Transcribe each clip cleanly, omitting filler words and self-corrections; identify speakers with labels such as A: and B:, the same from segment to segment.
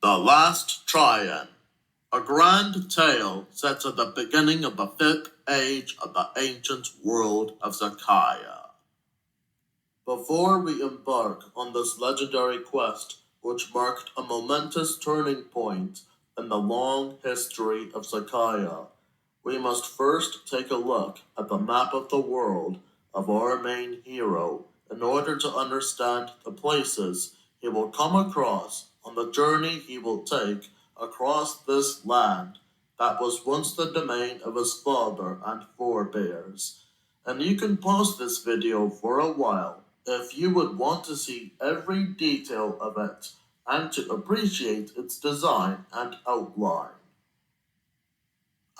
A: The Last Trian, a grand tale set at the beginning of the 5th age of the ancient world of Zakaya. Before we embark on this legendary quest, which marked a momentous turning point in the long history of Zakaya, we must first take a look at the map of the world of our main hero in order to understand the places he will come across on the journey he will take across this land that was once the domain of his father and forebears. And you can pause this video for a while if you would want to see every detail of it and to appreciate its design and outline.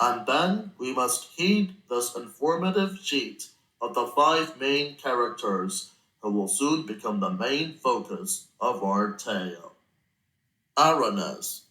A: And then we must heed this informative sheet of the 5 main characters who will soon become the main focus of our tale. Aranes,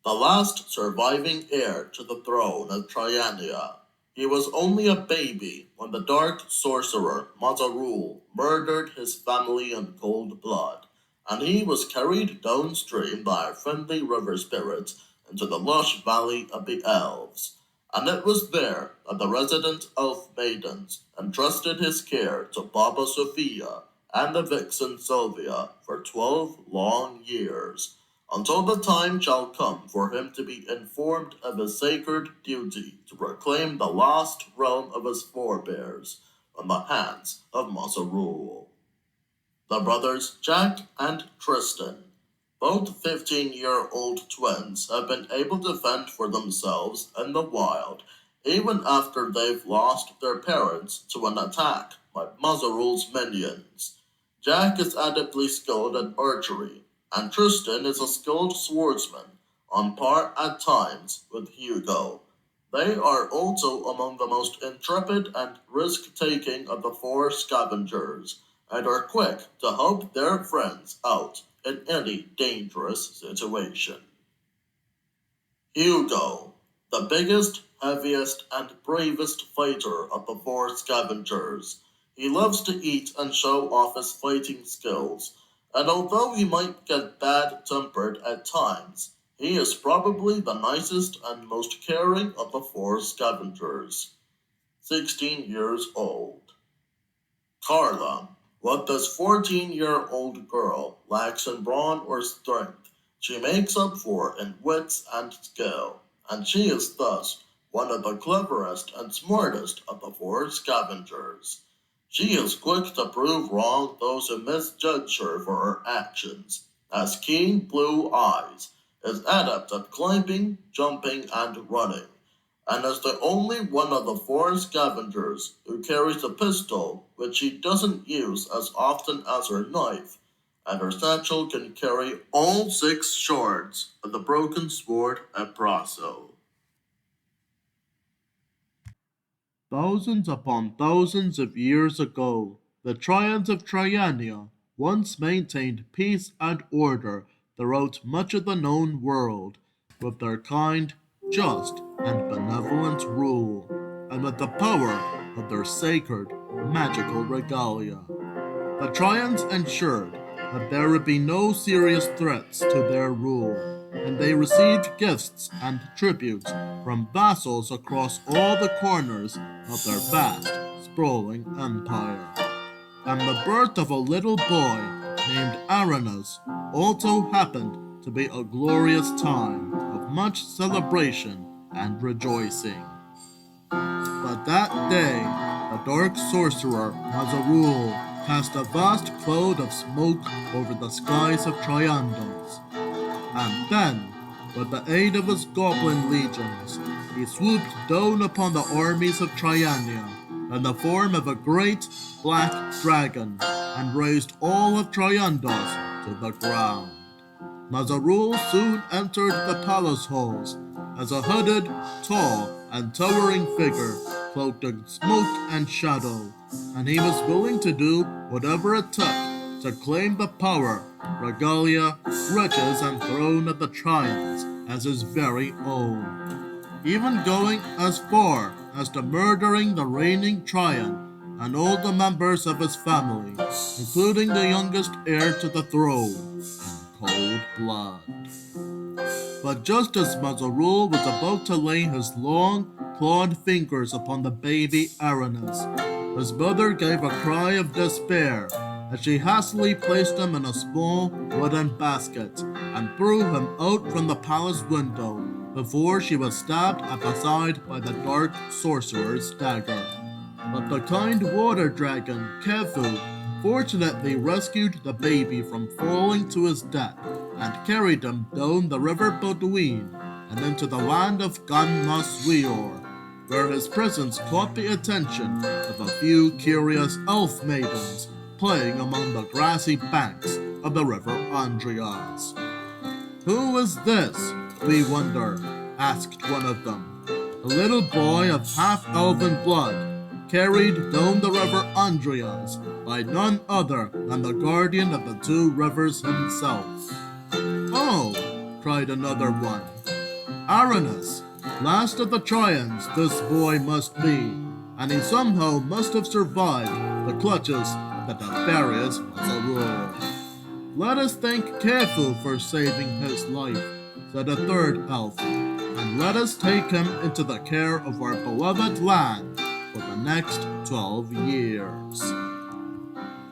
A: the last surviving heir to the throne of Triania. He was only a baby when the dark sorcerer Mazarul murdered his family in cold blood, and he was carried downstream by a friendly river spirit into the lush valley of the elves. And it was there that the resident elf maidens entrusted his care to Baba Sophia and the vixen Sylvia for 12 long years, until the time shall come for him to be informed of his sacred duty to reclaim the lost realm of his forebears from the hands of Mazarul. The brothers Jack and Tristan, both 15-year-old twins, have been able to fend for themselves in the wild, even after they've lost their parents to an attack by Mazarul's minions. Jack is adeptly skilled at archery, and Tristan is a skilled swordsman, on par at times with Hugo. They are also among the most intrepid and risk-taking of the 4 scavengers, and are quick to help their friends out in any dangerous situation. Hugo, the biggest, heaviest, and bravest fighter of the 4 scavengers. He loves to eat and show off his fighting skills, and although he might get bad-tempered at times, he is probably the nicest and most caring of the 4 scavengers. 16 years old. Carla, what this 14-year-old girl lacks in brawn or strength, she makes up for in wits and skill, and she is thus one of the cleverest and smartest of the 4 scavengers. She is quick to prove wrong those who misjudge her for her actions, has keen blue eyes, is adept at climbing, jumping, and running, and is the only one of the 4 scavengers who carries a pistol which she doesn't use as often as her knife, and her satchel can carry all 6 shards of the broken sword at Brasso. Thousands upon thousands of years ago, the Trians of Triania once maintained peace and order throughout much of the known world, with their kind, just, and benevolent rule, and with the power of their sacred, magical regalia. The Trians ensured that there would be no serious threats to their rule, and they received gifts and tributes from vassals across all the corners of their vast, sprawling empire. And the birth of a little boy named Aranas also happened to be a glorious time of much celebration and rejoicing. But that day, the dark sorcerer Mazarul cast a vast cloud of smoke over the skies of Triandos. And then, with the aid of his goblin legions, he swooped down upon the armies of Triania in the form of a great black dragon, and razed all of Triandos to the ground. Mazarul soon entered the palace halls as a hooded, tall, and towering figure cloaked in smoke and shadow, and he was willing to do whatever it took to claim the power, regalia, riches, and throne of the Trians as his very own, even going as far as to murdering the reigning Trian and all the members of his family, including the youngest heir to the throne, in cold blood. But just as Mazarul was about to lay his long, clawed fingers upon the baby Aranis, his mother gave a cry of despair as she hastily placed him in a small wooden basket and threw him out from the palace window before she was stabbed at the side by the dark sorcerer's dagger. But the kind water dragon, Kefu, fortunately rescued the baby from falling to his death and carried him down the river Bodouin and into the land of Ganmaswior, where his presence caught the attention of a few curious elf maidens playing among the grassy banks of the river Andrias. "Who is this, we wonder?" asked one of them. A little boy of half-elven blood, carried down the river Andrias by none other than the guardian of the two rivers himself. "Oh!" cried another one. "Aranis, last of the Trians this boy must be, and he somehow must have survived the clutches of the nefarious sorcerer." "Let us thank Kefu for saving his life," said a third elf, "and let us take him into the care of our beloved land for the next 12 years.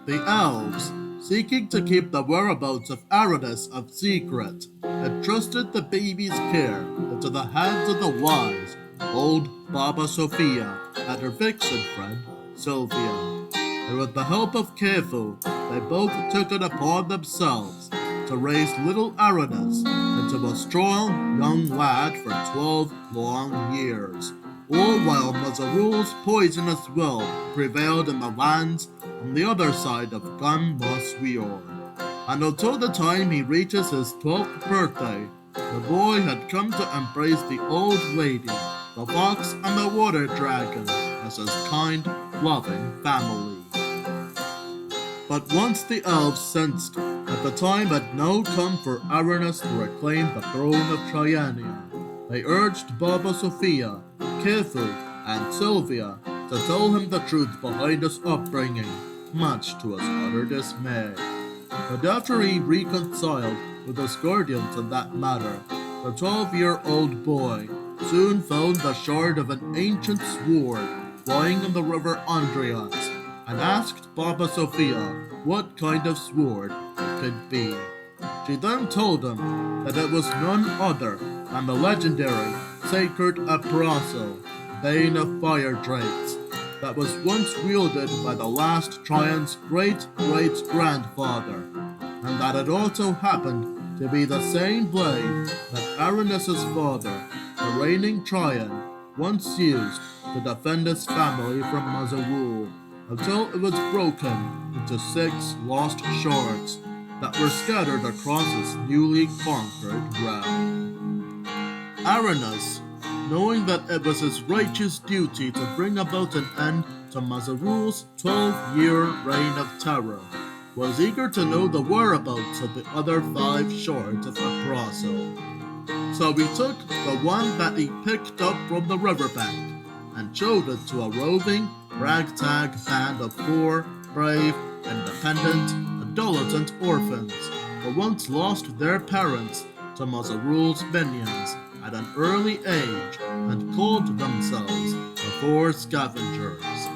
A: The elves, seeking to keep the whereabouts of Aranis a secret, entrusted the baby's care into the hands of the wise old Baba Sophia and her vixen friend Sylvia. And with the help of Kefu, they both took it upon themselves to raise little Aranis into a strong young lad for 12 long years, all while Mazarul's poisonous will prevailed in the lands on the other side of Ganmaswior. And until the time he reaches his 12th birthday, the boy had come to embrace the old lady, the fox, and the water dragon as his kind, loving family. But once the elves sensed that the time had now come for Aranis to reclaim the throne of Triania, they urged Baba Sophia, Kefu, and Sylvia to tell him the truth behind his upbringing, much to his utter dismay. But after he reconciled with his guardians in that matter, the 12-year-old boy soon found the shard of an ancient sword lying in the river Andrias and asked Baba Sophia what kind of sword it could be. She then told him that it was none other than the legendary sacred Apraso, bane of fire drakes, that was once wielded by the last Trian's great-great-grandfather, and that it also happened to be the same blade that Aranis' father, the reigning Trian, once used to defend his family from Mazarul, until it was broken into 6 lost shards that were scattered across his newly conquered realm. Aranis, knowing that it was his righteous duty to bring about an end to Mazarul's 12-year reign of terror, was eager to know the whereabouts of the other 5 shards of Apraso. So he took the one that he picked up from the riverbank and showed it to a roving, ragtag band of 4 brave, independent, adolescent orphans who once lost their parents to Mazarul's minions at an early age and called themselves the 4 Scavengers.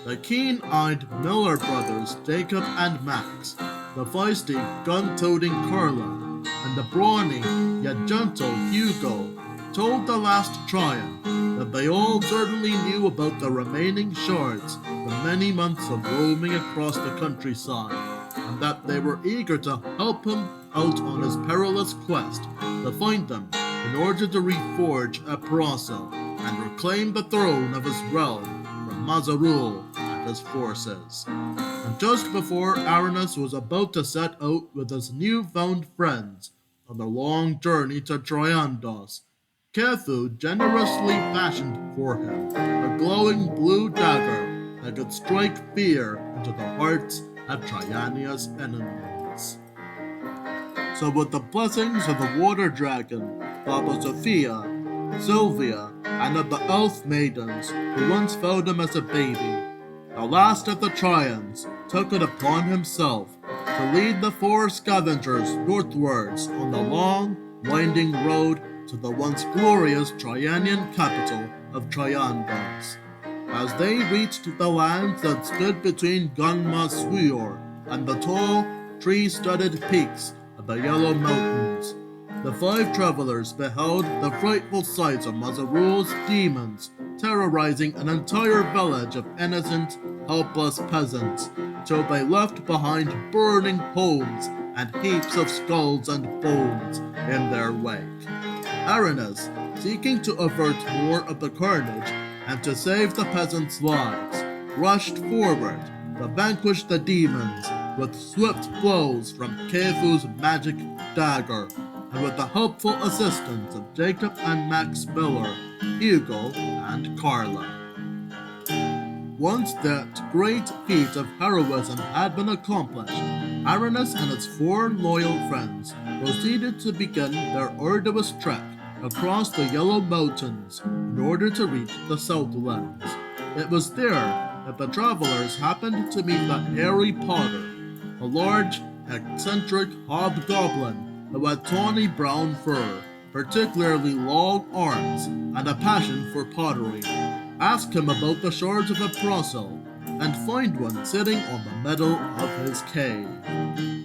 A: The keen-eyed Miller brothers Jacob and Max, the feisty, gun-toting Carla, and the brawny yet gentle Hugo told the last Trian that they all certainly knew about the remaining shards from many months of roaming across the countryside, and that they were eager to help him out on his perilous quest to find them in order to reforge Apraso and reclaim the throne of his realm from Mazarul and his forces. And just before Aranis was about to set out with his newfound friends on the long journey to Triandos, Kefu generously fashioned for him a glowing blue dagger that could strike fear into the hearts of Triania's enemies. So with the blessings of the water dragon, Baba Sophia, Sylvia, and of the elf maidens who once found him as a baby, the last of the Trians took it upon himself to lead the 4 scavengers northwards on the long, winding road to the once glorious Trianian capital of Trian. As they reached the lands that stood between Gunmaswior and the tall, tree-studded peaks of the Yellow Mountains, the five travelers beheld the frightful sights of Mazarul's demons terrorizing an entire village of innocent, helpless peasants, till they left behind burning homes and heaps of skulls and bones in their wake. Aranis, seeking to avert more of the carnage and to save the peasants' lives, rushed forward to vanquish the demons with swift blows from Kefu's magic dagger, and with the helpful assistance of Jacob and Max Miller, Hugo, and Carla. Once that great feat of heroism had been accomplished, Aranis and his four loyal friends proceeded to begin their arduous trek across the Yellow Mountains in order to reach the Southlands. It was there that the travelers happened to meet the Harry Potter, a large, eccentric hobgoblin who had tawny brown fur, particularly long arms, and a passion for pottery. Ask him about the shards of a Prosil, and find one sitting on the middle of his cave.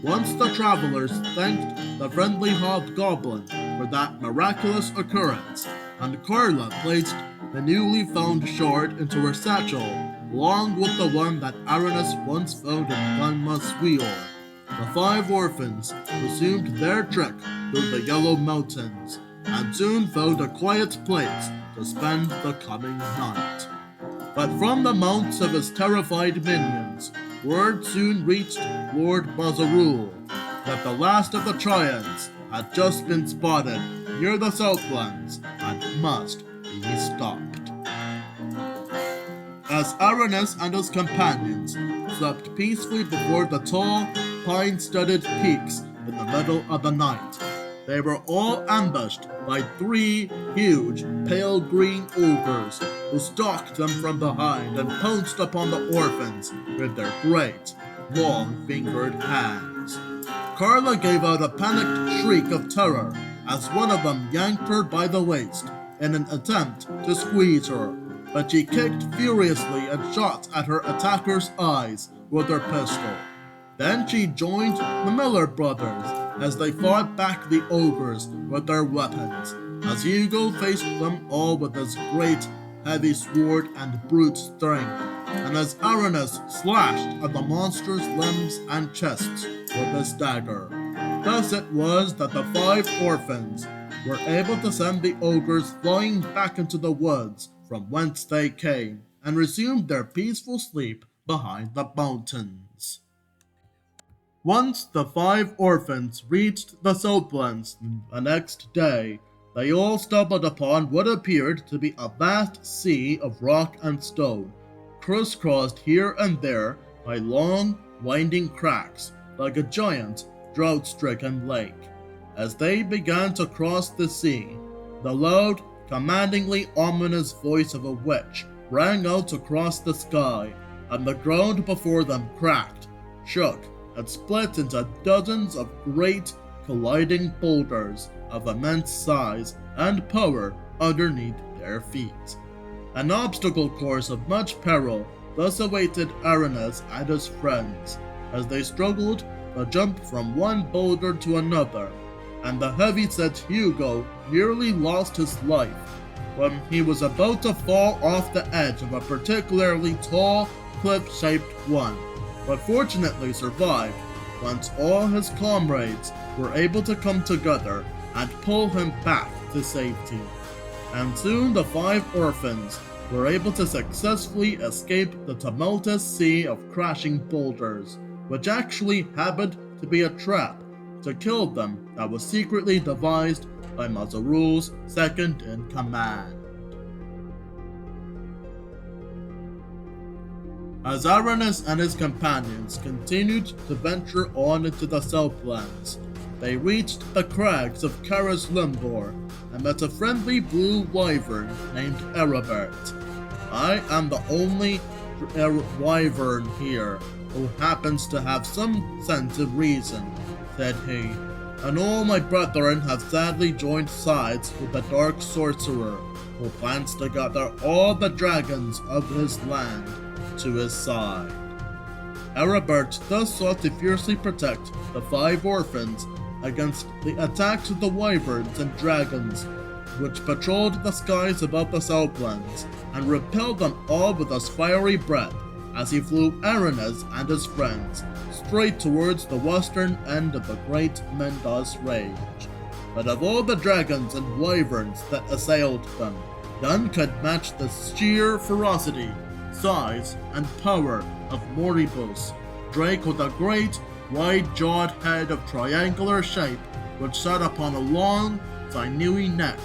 A: Once the travelers thanked the friendly hobgoblin for that miraculous occurrence, and Carla placed the newly found shard into her satchel, along with the one that Aranis once found in Gunmaswior. The five orphans resumed their trek through the Yellow Mountains, and soon found a quiet place to spend the coming night. But from the mounts of his terrified minions, word soon reached Lord Mazarul that the last of the Trians had just been spotted near the Southlands and must be stopped. As Aranis and his companions slept peacefully before the tall, pine-studded peaks in the middle of the night, they were all ambushed by three huge, pale green ogres who stalked them from behind and pounced upon the orphans with their great, long-fingered hands. Carla gave out a panicked shriek of terror as one of them yanked her by the waist in an attempt to squeeze her, but she kicked furiously and shot at her attacker's eyes with her pistol. Then she joined the Miller brothers as they fought back the ogres with their weapons, as Hugo faced them all with his great, heavy sword and brute strength, and as Aranis slashed at the monster's limbs and chests with his dagger. Thus it was that the five orphans were able to send the ogres flying back into the woods from whence they came, and resumed their peaceful sleep behind the mountains. Once the five orphans reached the Southlands the next day, they all stumbled upon what appeared to be a vast sea of rock and stone, crisscrossed here and there by long, winding cracks, like a giant, drought-stricken lake. As they began to cross the sea, the loud, commandingly ominous voice of a witch rang out across the sky, and the ground before them cracked, shook, and split into dozens of great, colliding boulders of immense size and power underneath their feet. An obstacle course of much peril thus awaited Aranis and his friends as they struggled to jump from one boulder to another, and the heavy-set Hugo nearly lost his life when he was about to fall off the edge of a particularly tall, cliff-shaped one, but fortunately survived once all his comrades were able to come together and pull him back to safety. And soon the five orphans were able to successfully escape the tumultuous sea of crashing boulders, which actually happened to be a trap to kill them that was secretly devised by Mazarul's second-in-command. As Aranis and his companions continued to venture on into the Southlands, they reached the crags of Karas Limbor and met a friendly blue wyvern named Eribert. I am the only wyvern here who happens to have some sense of reason, said he. and all my brethren have sadly joined sides with the dark sorcerer, who plans to gather all the dragons of his land to his side. Aribert thus sought to fiercely protect the 5 orphans against the attacks of the wyverns and dragons, which patrolled the skies above the Southlands, and repelled them all with his fiery breath as he flew Aranes and his friends straight towards the western end of the great Mendas range. But of all the dragons and wyverns that assailed them, none could match the sheer ferocity, size, and power of Moribus, Drake with a great, wide-jawed head of triangular shape which sat upon a long, sinewy neck,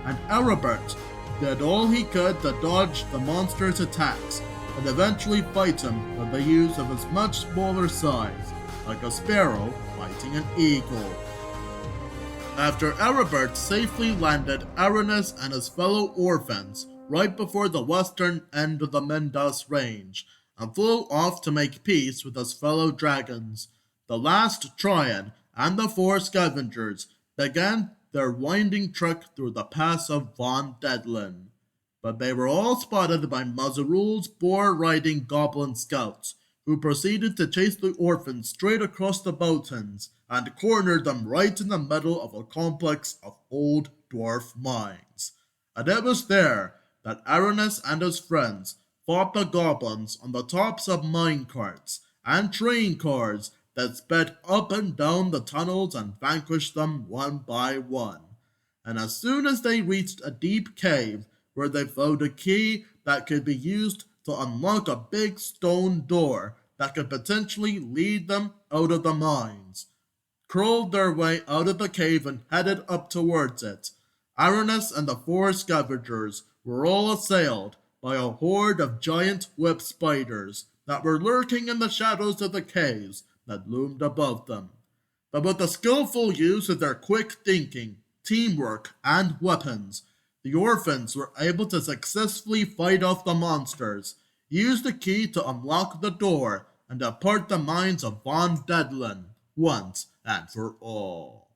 A: and Aribert did all he could to dodge the monster's attacks and eventually fight him with the use of his much smaller size, like a sparrow fighting an eagle. After Aribert safely landed Aranes and his fellow orphans right before the western end of the Mendas range, and flew off to make peace with his fellow dragons, the last Trian and the 4 scavengers began their winding trek through the pass of Von Dedlin. But they were all spotted by Mazarul's boar-riding goblin scouts, who proceeded to chase the orphans straight across the mountains and cornered them right in the middle of a complex of old dwarf mines. And it was there that Aranes and his friends fought the goblins on the tops of mine carts and train cars that sped up and down the tunnels and vanquished them one by one. And as soon as they reached a deep cave where they found a key that could be used to unlock a big stone door that could potentially lead them out of the mines, crawled their way out of the cave and headed up towards it, Aranes and the 4 scavengers were all assailed by a horde of giant whip spiders that were lurking in the shadows of the caves that loomed above them. But with the skillful use of their quick thinking, teamwork, and weapons, the orphans were able to successfully fight off the monsters, use the key to unlock the door, and depart the mines of Von Dedlin once and for all.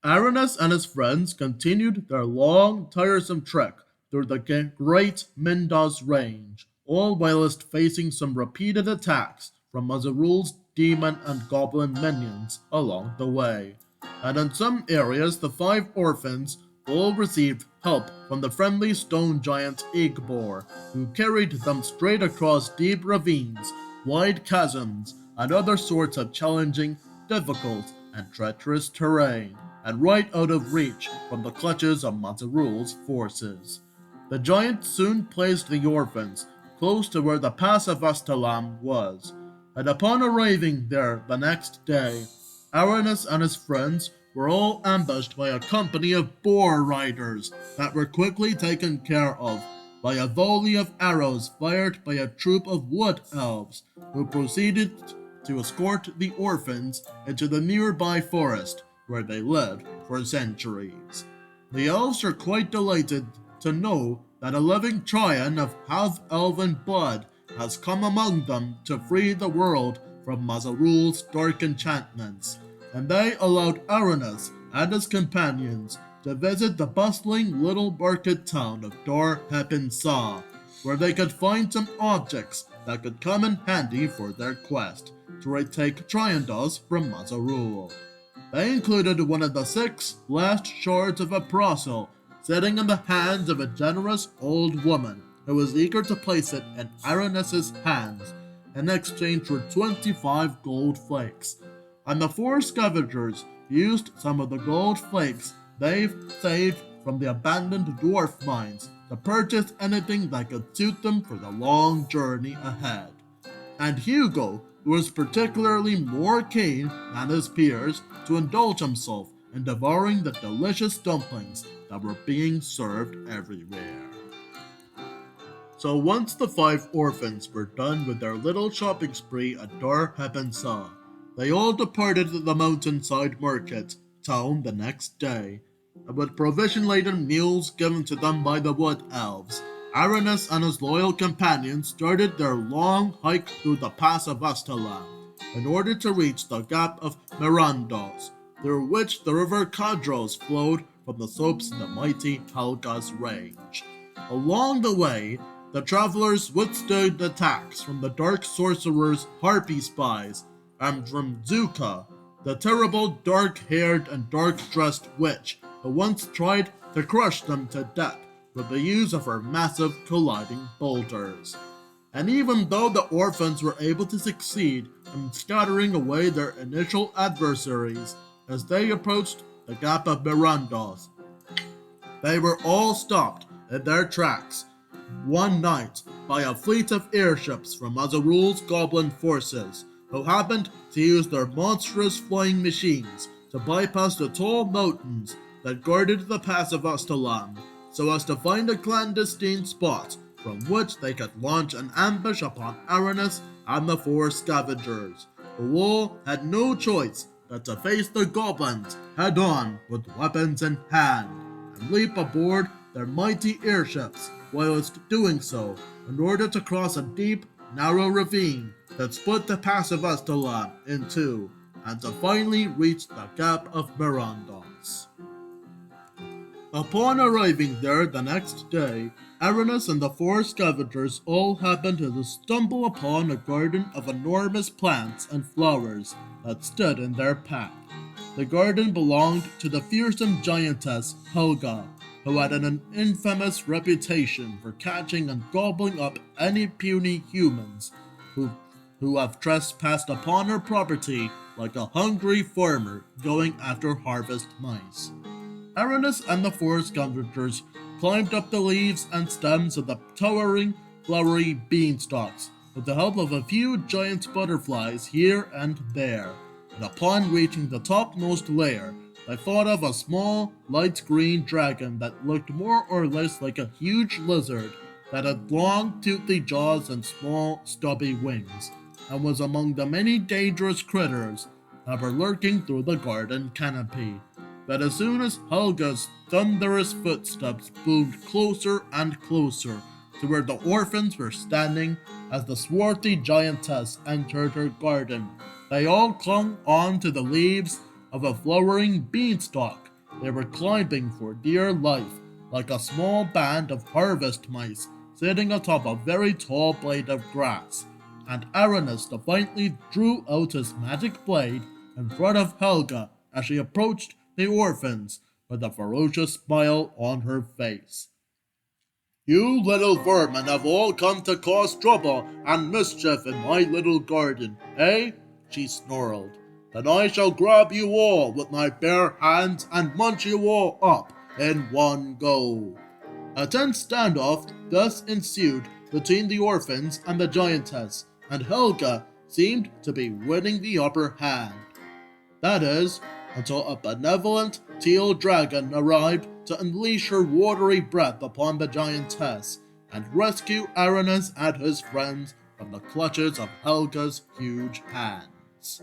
A: Aranes and his friends continued their long, tiresome trek through the great Mendas range, all whilst facing some repeated attacks from Mazarul's demon and goblin minions along the way. And in some areas the 5 orphans all received help from the friendly stone giant Igbor, who carried them straight across deep ravines, wide chasms, and other sorts of challenging, difficult, and treacherous terrain, and right out of reach from the clutches of Mazarul's forces. The giant soon placed the orphans close to where the pass of Astalam was, and upon arriving there the next day, Aranes and his friends were all ambushed by a company of boar riders that were quickly taken care of by a volley of arrows fired by a troop of wood elves, who proceeded to escort the orphans into the nearby forest where they lived for centuries. The elves are quite delighted to know that a living Trian of half-elven blood has come among them to free the world from Mazarul's dark enchantments, and they allowed Aranes and his companions to visit the bustling little market town of Dor Hepin Sa, where they could find some objects that could come in handy for their quest to retake Triandos from Mazarul. They included one of the 6 last shards of a prosel sitting in the hands of a generous old woman who was eager to place it in Aranes's hands in exchange for 25 gold flakes, and the 4 scavengers used some of the gold flakes they've saved from the abandoned dwarf mines to purchase anything that could suit them for the long journey ahead. And Hugo was particularly more keen than his peers to indulge himself in devouring the delicious dumplings that were being served everywhere. So once the 5 orphans were done with their little shopping spree at Dor Hepin Sa, they all departed the mountainside market town the next day, and with provision-laden mules given to them by the wood elves, Aranes and his loyal companions started their long hike through the pass of Astalam in order to reach the Gap of Mirandos, through which the river Cadros flowed from the slopes in the mighty Helga's range. Along the way, the travelers withstood attacks from the dark sorcerer's harpy spies and from Zuka, the terrible dark-haired and dark-dressed witch who once tried to crush them to death with the use of her massive colliding boulders. And even though the orphans were able to succeed in scattering away their initial adversaries as they approached the Gap of Mirandos, they were all stopped in their tracks one night by a fleet of airships from Azarul's goblin forces, who happened to use their monstrous flying machines to bypass the tall mountains that guarded the pass of Astalan, so as to find a clandestine spot from which they could launch an ambush upon Aranis and the four scavengers, who all had no choice but to face the goblins head-on with weapons in hand, and leap aboard their mighty airships whilst doing so in order to cross a deep, narrow ravine that split the pass of Astalan in two, and to finally reach the Gap of Mirandos. Upon arriving there the next day, Aranis and the four scavengers all happened to stumble upon a garden of enormous plants and flowers that stood in their path. The garden belonged to the fearsome giantess Helga, who had an infamous reputation for catching and gobbling up any puny humans who have trespassed upon her property like a hungry farmer going after harvest mice. Aranis and the four scavengers climbed up the leaves and stems of the towering, flowery beanstalks with the help of a few giant butterflies here and there, and upon reaching the topmost layer, they thought of a small, light green dragon that looked more or less like a huge lizard that had long, toothy jaws and small, stubby wings, and was among the many dangerous critters that were lurking through the garden canopy. But as soon as Helga's thunderous footsteps boomed closer and closer to where the orphans were standing as the swarthy giantess entered her garden, they all clung on to the leaves of a flowering beanstalk. They were climbing for dear life, like a small band of harvest mice sitting atop a very tall blade of grass, and Aranis defiantly drew out his magic blade in front of Helga as she approached the orphans with a ferocious smile on her face. "You little vermin have all come to cause trouble and mischief in my little garden, eh?" she snarled. "Then I shall grab you all with my bare hands and munch you all up in one go." A tense standoff thus ensued between the orphans and the giantess, and Helga seemed to be winning the upper hand. That is, until a benevolent teal dragon arrived to unleash her watery breath upon the giantess and rescue Aranis and his friends from the clutches of Helga's huge hands.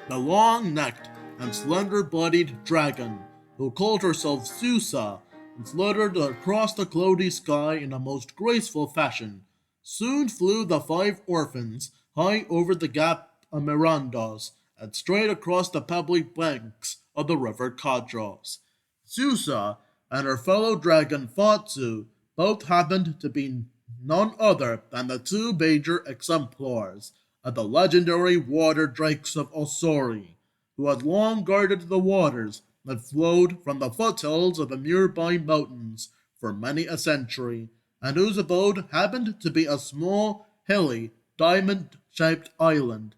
A: The long-necked and slender-bodied dragon, who called herself Susa and fluttered across the cloudy sky in a most graceful fashion, soon flew the five orphans high over the Gap of Mirandos and straight across the pebbly banks of the river Cadros. Susa and her fellow dragon Fatsu both happened to be none other than the two major exemplars of the legendary water drakes of Osori, who had long guarded the waters that flowed from the foothills of the nearby mountains for many a century, and whose abode happened to be a small, hilly, diamond-shaped island,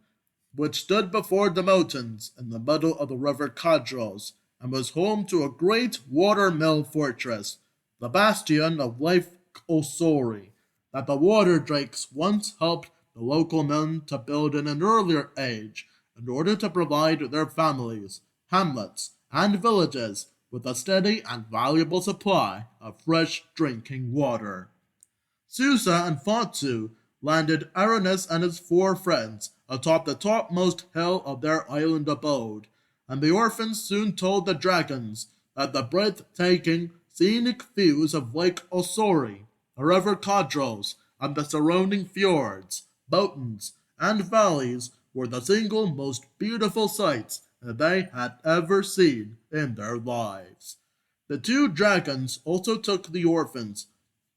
A: which stood before the mountains in the middle of the river Cadros, and was home to a great water-mill fortress, the bastion of Lake Osori, that the water drakes once helped the local men to build in an earlier age in order to provide their families, hamlets, and villages with a steady and valuable supply of fresh drinking water. Susa and Fatsu landed Aranis and his four friends atop the topmost hill of their island abode, and the orphans soon told the dragons that the breathtaking, scenic views of Lake Osori, the river Cadros, and the surrounding fjords, mountains, and valleys were the single most beautiful sights they had ever seen in their lives. The two dragons also took the orphans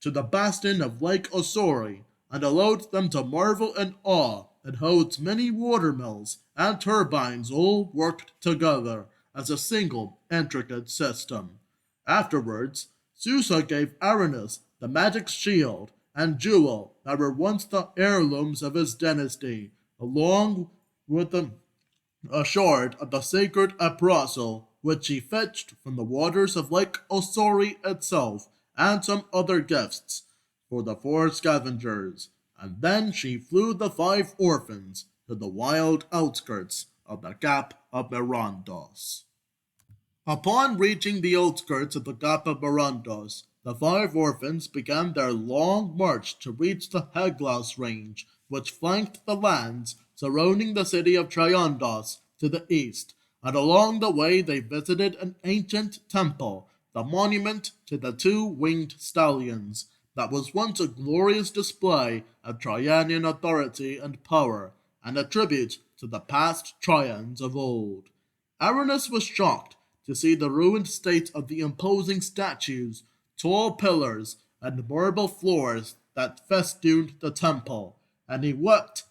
A: to the bastion of Lake Osori and allowed them to marvel in awe at how its many watermills and turbines all worked together as a single intricate system. Afterwards, Susa gave Aranus the magic shield and jewel that were once the heirlooms of his dynasty, along with a shard of the sacred apostle, which she fetched from the waters of Lake Osori itself, and some other gifts for the four scavengers, and then she flew the five orphans to the wild outskirts of the Gap of Mirandos. Upon reaching the outskirts of the Gap of Mirandos, the five orphans began their long march to reach the Heglas range, which flanked the lands surrounding the city of Triandos to the east, and along the way they visited an ancient temple, the monument to the two winged stallions, that was once a glorious display of Trianian authority and power, and a tribute to the past Trians of old. Aranus was shocked to see the ruined state of the imposing statues, tall pillars, and marble floors that festooned the temple, and he wept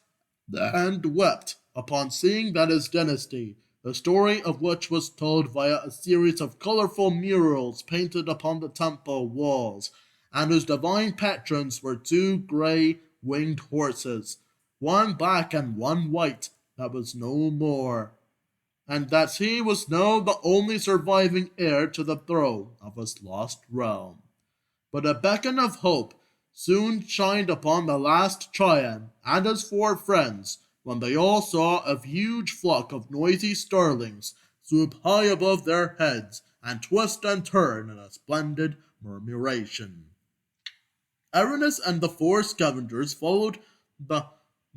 A: and wept upon seeing that his dynasty, the story of which was told via a series of colorful murals painted upon the temple walls, and whose divine patrons were two gray winged horses, one black and one white, that was no more, and that he was now the only surviving heir to the throne of his lost realm. But a beacon of hope soon shined upon the last Trian and his four friends when they all saw a huge flock of noisy starlings swoop high above their heads and twist and turn in a splendid murmuration. Aranus and the four scavengers followed the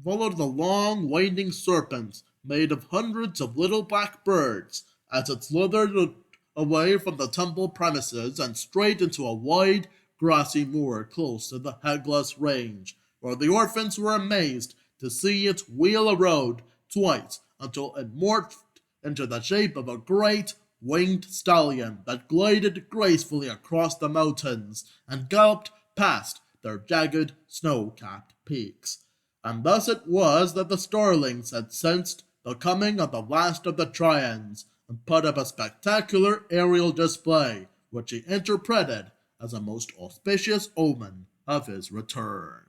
A: long winding serpent made of hundreds of little black birds as it slithered away from the temple premises and straight into a wide grassy moor close to the Heglas range, where the orphans were amazed to see it wheel around twice until it morphed into the shape of a great winged stallion that glided gracefully across the mountains and galloped past their jagged snow-capped peaks. And thus it was that the starlings had sensed the coming of the last of the Trians and put up a spectacular aerial display, which he interpreted as a most auspicious omen of his return.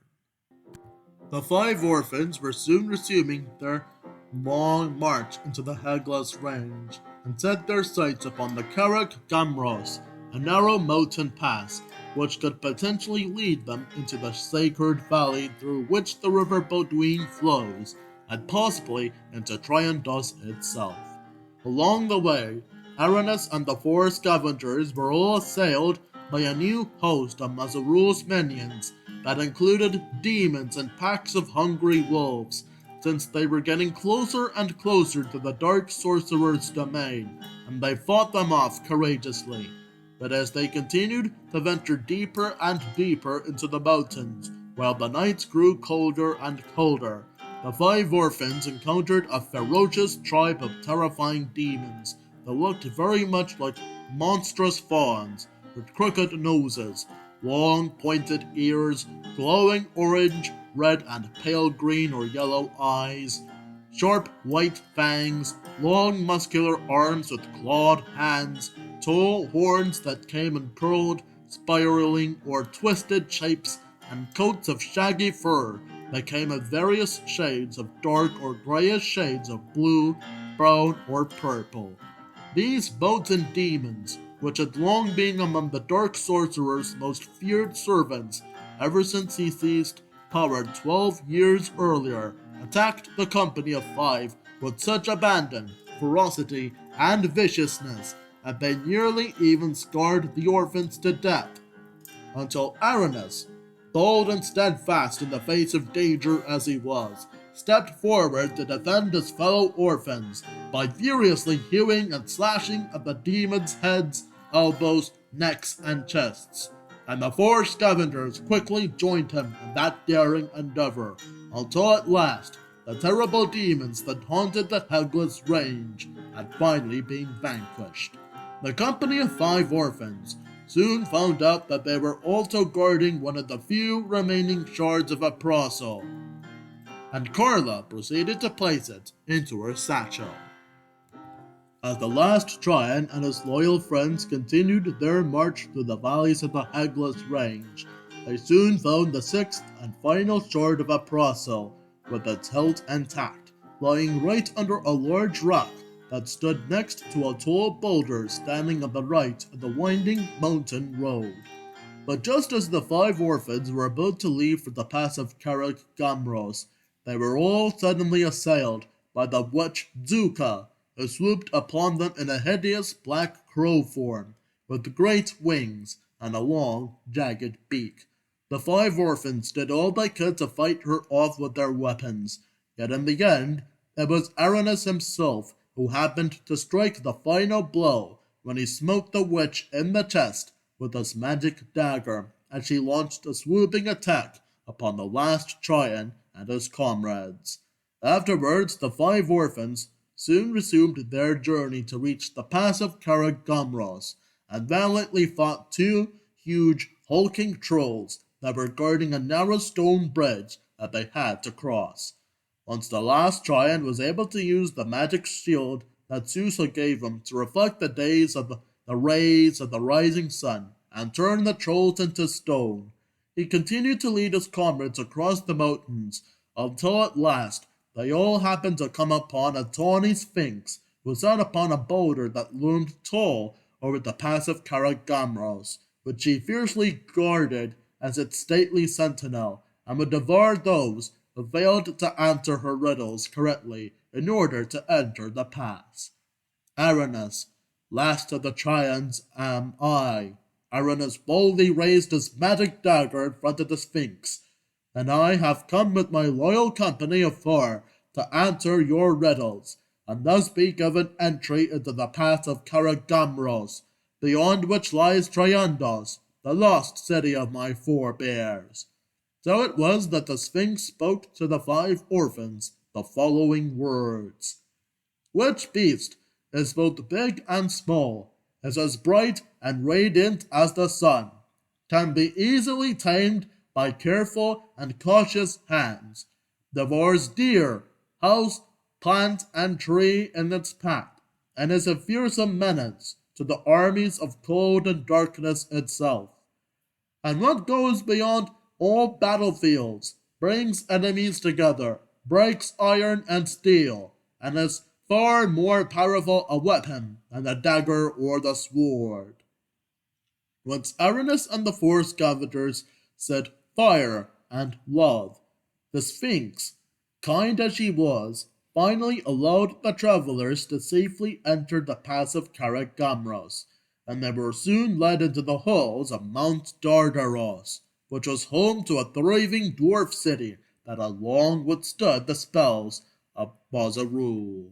A: The five orphans were soon resuming their long march into the Heglas range, and set their sights upon the Karak Gamros, a narrow mountain pass, which could potentially lead them into the sacred valley through which the river Bodwin flows, and possibly into Triandos itself. Along the way, Aranus and the four scavengers were all assailed by a new host of Mazarul's minions that included demons and packs of hungry wolves, since they were getting closer and closer to the dark sorcerer's domain, and they fought them off courageously. But as they continued to venture deeper and deeper into the mountains, while the nights grew colder and colder, the five orphans encountered a ferocious tribe of terrifying demons that looked very much like monstrous fawns, with crooked noses, long pointed ears, glowing orange, red, and pale green or yellow eyes, sharp white fangs, long muscular arms with clawed hands, tall horns that came in curled, spiraling, or twisted shapes, and coats of shaggy fur that came in various shades of dark or grayish shades of blue, brown, or purple. These mountain demons, which had long been among the dark sorcerer's most feared servants ever since he seized power 12 years earlier, attacked the company of five with such abandon, ferocity, and viciousness that they nearly even scarred the orphans to death, until Aranus, bold and steadfast in the face of danger as he was, stepped forward to defend his fellow orphans by furiously hewing and slashing at the demons' heads, elbows, necks, and chests. And the four scavengers quickly joined him in that daring endeavor, until at last the terrible demons that haunted the Headless Range had finally been vanquished. The company of 5 orphans soon found out that they were also guarding one of the few remaining shards of a parasol, and Carla proceeded to place it into her satchel. As the last Trian and his loyal friends continued their march through the valleys of the Headless Range, they soon found the 6th and final shard of a parasol, with its hilt intact, lying right under a large rock that stood next to a tall boulder standing on the right of the winding mountain road. But just as the 5 orphans were about to leave for the pass of Carreg Gamros, they were all suddenly assailed by the witch Zuka, who swooped upon them in a hideous black crow form, with great wings and a long, jagged beak. The 5 orphans did all they could to fight her off with their weapons, yet in the end, it was Aranus himself who happened to strike the final blow when he smote the witch in the chest with his magic dagger as she launched a swooping attack upon the last Trian and his comrades. Afterwards, the 5 orphans soon resumed their journey to reach the pass of Carreg Gamros, and valiantly fought 2 huge, hulking trolls that were guarding a narrow stone bridge that they had to cross. Once the last Trian was able to use the magic shield that Susa gave him to reflect the rays of the rising sun and turn the trolls into stone, he continued to lead his comrades across the mountains until at last they all happened to come upon a tawny sphinx who sat upon a boulder that loomed tall over the pass of Carreg Gamros, which she fiercely guarded as its stately sentinel, and would devour those who failed to answer her riddles correctly in order to enter the pass. Aranus, last of the Trians, am I. Aranus boldly raised his magic dagger in front of the Sphinx, and I have come with my loyal company of 4 to answer your riddles, and thus be given entry into the path of Carreg Gamros, beyond which lies Triandos, the lost city of my forebears. So it was that the Sphinx spoke to the 5 orphans the following words. Which beast is both big and small, is as bright and radiant as the sun, can be easily tamed by careful and cautious hands, devours deer, house, plant, and tree in its path, and is a fearsome menace to the armies of cold and darkness itself. And what goes beyond all battlefields, brings enemies together, breaks iron and steel, and is far more powerful a weapon than the dagger or the sword. Once Aranus and the 4 scavengers said fire and love, the Sphinx, kind as she was, finally allowed the travelers to safely enter the pass of Carreg Gamros, and they were soon led into the halls of Mount Dardaros, which was home to a thriving dwarf city that had long withstood the spells of Bozarul.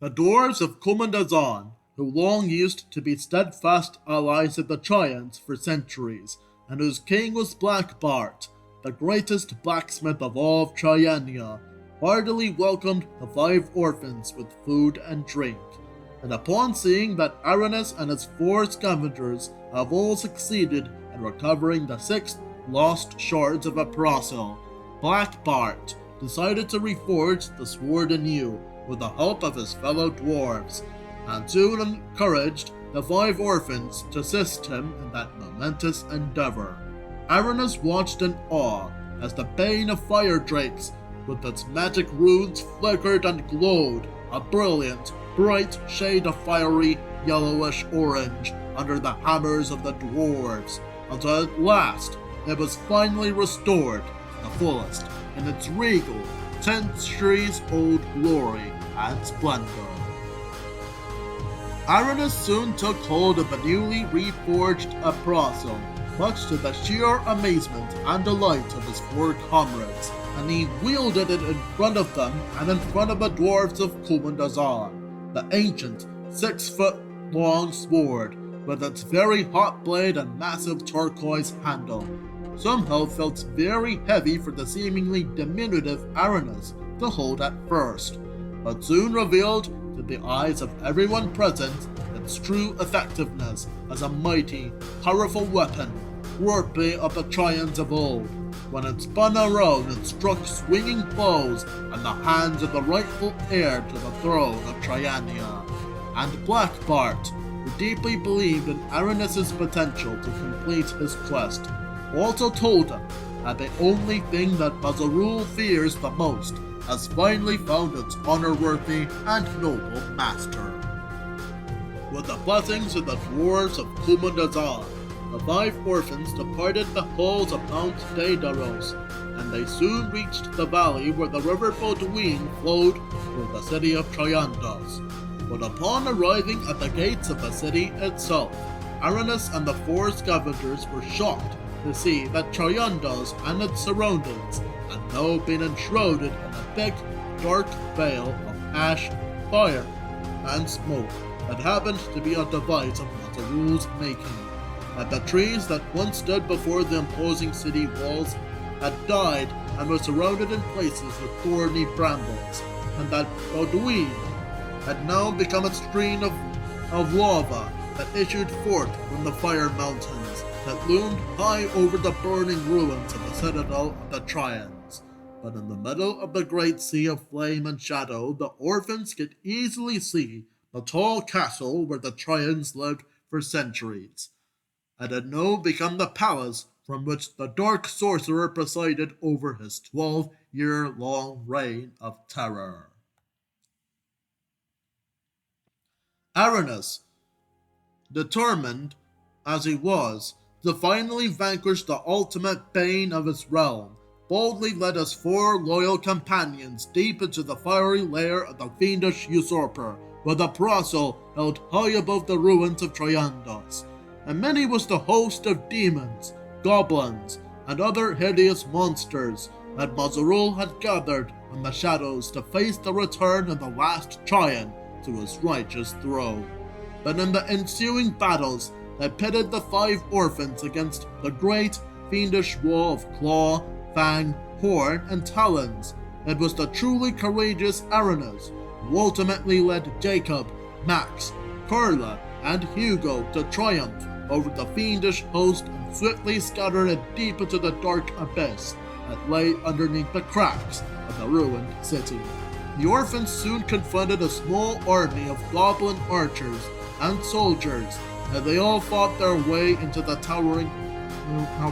A: The dwarves of Kumandazan, who long used to be steadfast allies of the Trians for centuries, and whose king was Black Bart, the greatest blacksmith of all of Triania, heartily welcomed the 5 orphans with food and drink. And upon seeing that Aranus and his 4 scavengers have all succeeded in recovering the 6 lost shards of a parasol, Black Bart decided to reforge the sword anew with the help of his fellow dwarves, and soon encouraged the 5 orphans to assist him in that momentous endeavor. Aranus watched in awe as the bane of fire drakes with its magic runes flickered and glowed, a brilliant, bright shade of fiery yellowish orange under the hammers of the dwarves, until at last it was finally restored to the fullest in its regal, centuries-old glory and splendor. Aranus soon took hold of the newly reforged parasol, much to the sheer amazement and delight of his 4 comrades, and he wielded it in front of them and in front of the dwarves of Kumandazan, the ancient 6-foot-long sword with its very hot blade and massive turquoise handle. somehow felt very heavy for the seemingly diminutive Aranus to hold at first, but soon revealed to the eyes of everyone present its true effectiveness as a mighty, powerful weapon, worthy of the Trians of old, when it spun around and struck swinging blows in the hands of the rightful heir to the throne of Triania. And Black Bart, who deeply believed in Aranus's potential to complete his quest, also told him that the only thing that Mazarul fears the most has finally found its honor-worthy and noble master. With the blessings of the dwarves of Kumandazar, the 5 orphans departed the halls of Mount Daedalus, and they soon reached the valley where the river Bodwin flowed through the city of Triandos. But upon arriving at the gates of the city itself, Aranus and the 4 scavengers were shocked to see that Triandos and its surroundings had now been enshrouded in a thick, dark veil of ash, fire, and smoke that happened to be a device of Mazarul's making. That the trees that once stood before the imposing city walls had died and were surrounded in places with thorny brambles, and that Bodwin had now become a stream of lava that issued forth from the fire mountains that loomed high over the burning ruins of the citadel of the Trians. But in the middle of the great sea of flame and shadow, the orphans could easily see the tall castle where the Trians lived for centuries. It had now become the palace from which the dark sorcerer presided over his 12-year-long reign of terror. Aranus, determined as he was to finally vanquish the ultimate bane of his realm, boldly led his 4 loyal companions deep into the fiery lair of the fiendish usurper, where the brothel held high above the ruins of Triandos. And many was the host of demons, goblins, and other hideous monsters that Mazarul had gathered in the shadows to face the return of the last Trian to his righteous throne. But in the ensuing battles that pitted the 5 orphans against the great fiendish wall of claw, fang, horn, and talons, it was the truly courageous Aranus who ultimately led Jacob, Max, Carla, and Hugo to triumph over the fiendish host and swiftly scattered it deep into the dark abyss that lay underneath the cracks of the ruined city. The orphans soon confronted a small army of goblin archers and soldiers, and they all fought their way into the towering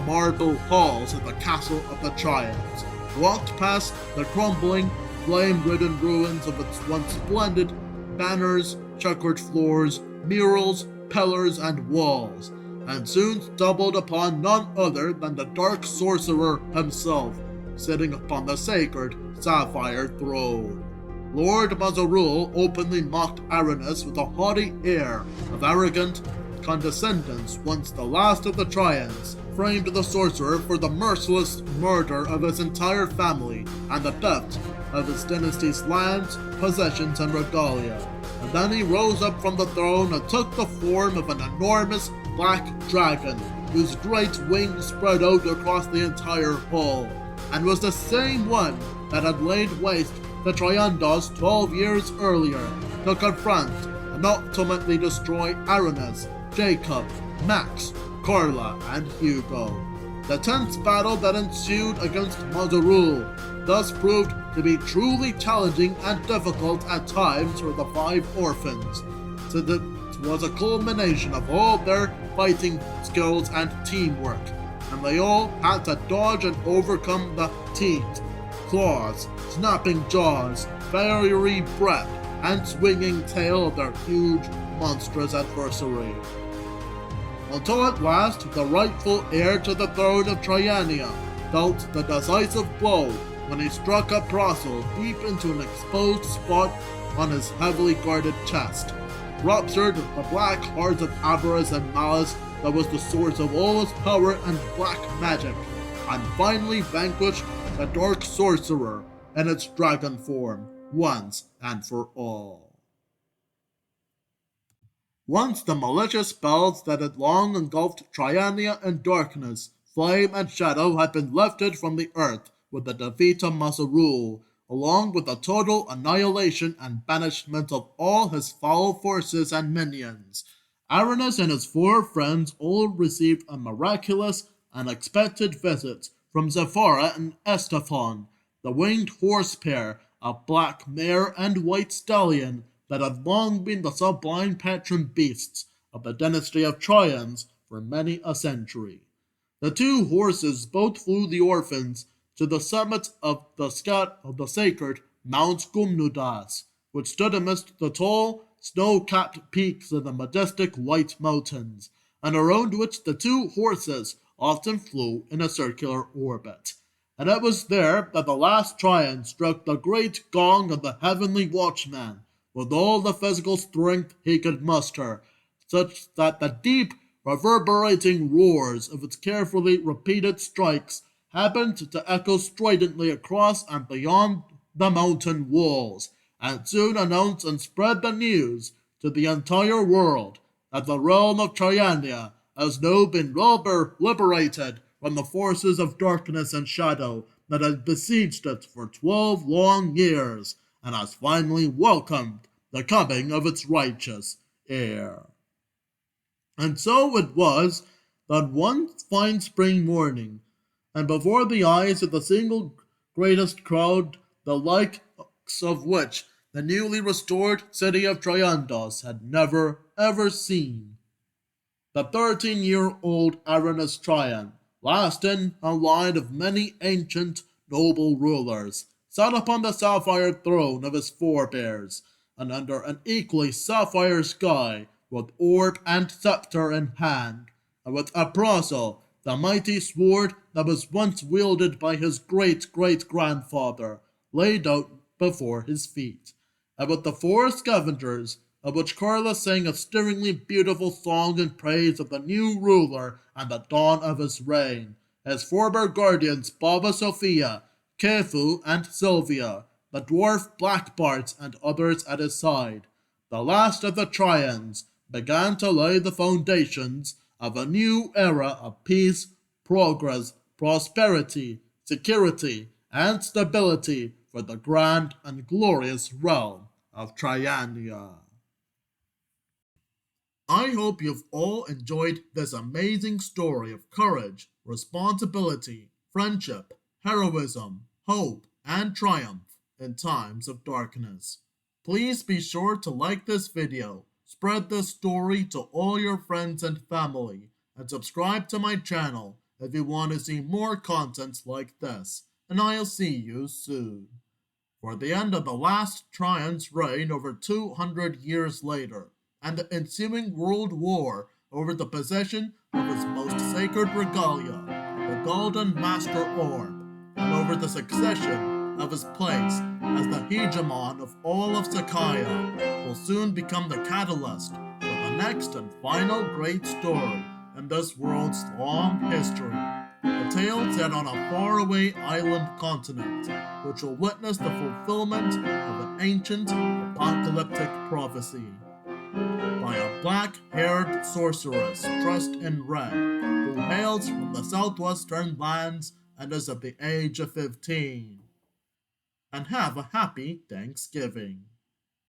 A: marble halls of the castle of the Trians, walked past the crumbling, flame-ridden ruins of its once splendid banners, checkered floors, murals, pillars, and walls, and soon stumbled upon none other than the dark sorcerer himself, sitting upon the sacred sapphire throne. Lord Mazarul openly mocked Aranus with a haughty air of arrogant condescendence once the last of the Trians framed the sorcerer for the merciless murder of his entire family and the theft of his dynasty's lands, possessions, and regalia. And then he rose up from the throne and took the form of an enormous black dragon, whose great wings spread out across the entire hall, and was the same one that had laid waste the Triandos 12 years earlier to confront and ultimately destroy Aranus, Jacob, Max, Carla, and Hugo. The tense battle that ensued against Mazarul thus proved to be truly challenging and difficult at times for the 5 orphans. It was a culmination of all their fighting skills and teamwork, and they all had to dodge and overcome the teeth, claws, snapping jaws, fiery breath, and swinging tail of their huge, monstrous adversary. Until at last the rightful heir to the throne of Triania dealt the decisive blow when he struck a brothel deep into an exposed spot on his heavily guarded chest, ruptured the black heart of avarice and malice that was the source of all his power and black magic, and finally vanquished the dark sorcerer in its dragon form, once and for all. Once the malicious spells that had long engulfed Triania in darkness Flame and shadow had been lifted from the earth with the defeat of Masaru, along with the total annihilation and banishment of all his foul forces and minions. Aranis and his four friends all received a miraculous, unexpected visit from Zephyra and Estefan, the winged horse pair, a black mare and white stallion that had long been the sublime patron beasts of the dynasty of Trians for many a century. The two horses both flew the orphans to the summit of the sacred Mount Gumnudas, which stood amidst the tall, snow-capped peaks of the majestic White Mountains, and around which the two horses often flew in a circular orbit. And it was there that the last Trian struck the great gong of the heavenly watchman with all the physical strength he could muster, such that the deep, reverberating roars of its carefully repeated strikes happened to echo stridently across and beyond the mountain walls, and soon announced and spread the news to the entire world that the realm of Triania has now been liberated from the forces of darkness and shadow that had besieged it for 12 long years, and has finally welcomed the coming of its righteous heir. And so it was that one fine spring morning, and before the eyes of the single greatest crowd, the likes of which the newly restored city of Triandos had never ever seen, the 13-year-old Aranis Trian, last in a line of many ancient noble rulers, sat upon the sapphire throne of his forebears, and under an equally sapphire sky, with orb and scepter in hand, and with Aprazo, the mighty sword that was once wielded by his great-great-grandfather, laid out before his feet, and with the four scavengers, of which Carla sang a stirringly beautiful song in praise of the new ruler and the dawn of his reign, his former guardians Baba Sophia, Kefu, and Sylvia, the dwarf Black Bart, and others at his side. The last of the Trians began to lay the foundations of a new era of peace, progress, prosperity, security, and stability for the grand and glorious realm of Triania. I hope you've all enjoyed this amazing story of courage, responsibility, friendship, heroism, hope, and triumph in times of darkness. Please be sure to like this video, spread this story to all your friends and family, and subscribe to my channel if you want to see more content like this, and I'll see you soon. For the end of the last Trian's reign over 200 years later, and the ensuing world war over the possession of his most sacred regalia, the Golden Master Orb, and over the succession of his place as the hegemon of all of Sakaya, will soon become the catalyst for the next and final great story in this world's long history. A tale set on a faraway island continent, which will witness the fulfillment of an ancient apocalyptic prophecy by a black-haired sorceress dressed in red, who hails from the southwestern lands and is of the age of 15. And have a happy Thanksgiving.